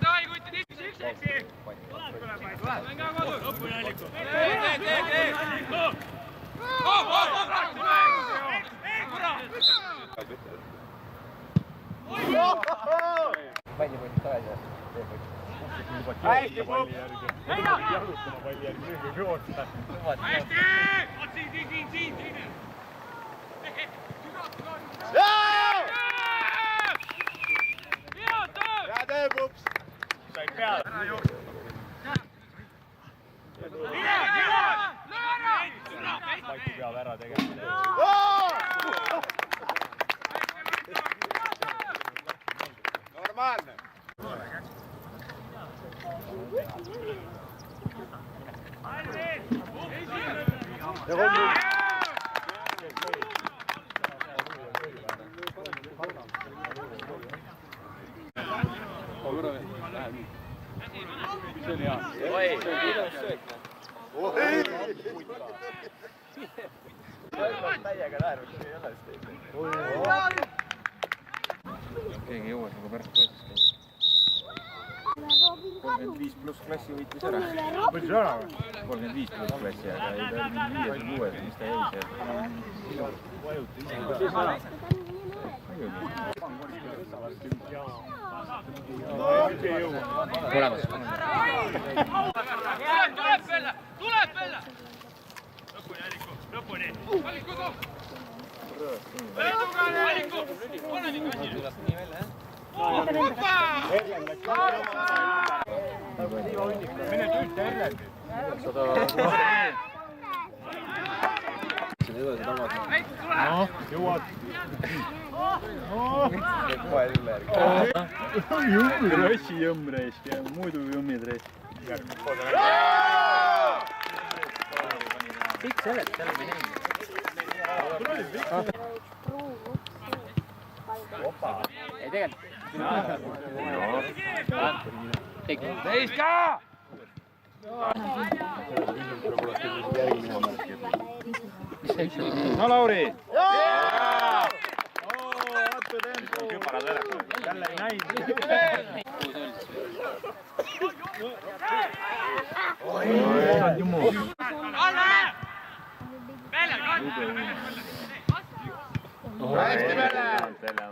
Davai, kutti, üks. Mänga kodu. Lõppu Jääliku. Palli võinud tagasi. Hästi! Siin! Hea töö, pups! Sai peale! Paiki peab ära tegema. Normaalne! Täiega naerus, ei ole seda. Keegi ei jõua sinuga pärast toetust käia. 35 pluss klassi võitis ära. Võitis ära või? 35 pluss klassi, aga ei ta mingi 5 või 6, mis ta jäi seal. Olemas. Tuleb välja! Lõpuni! Valiku koht! Valiku! Pane nii kanni! Hoppa! Mine tüüd terved! Noh, jõuad! Rassi jõmm reisk ja muidu jõmmid reisk. Pikk sellest, selle me nägime. Ei tegelikult. Teist ka! No Lauri! Küparad veraks. Jälle ei näinud. Hästi peale!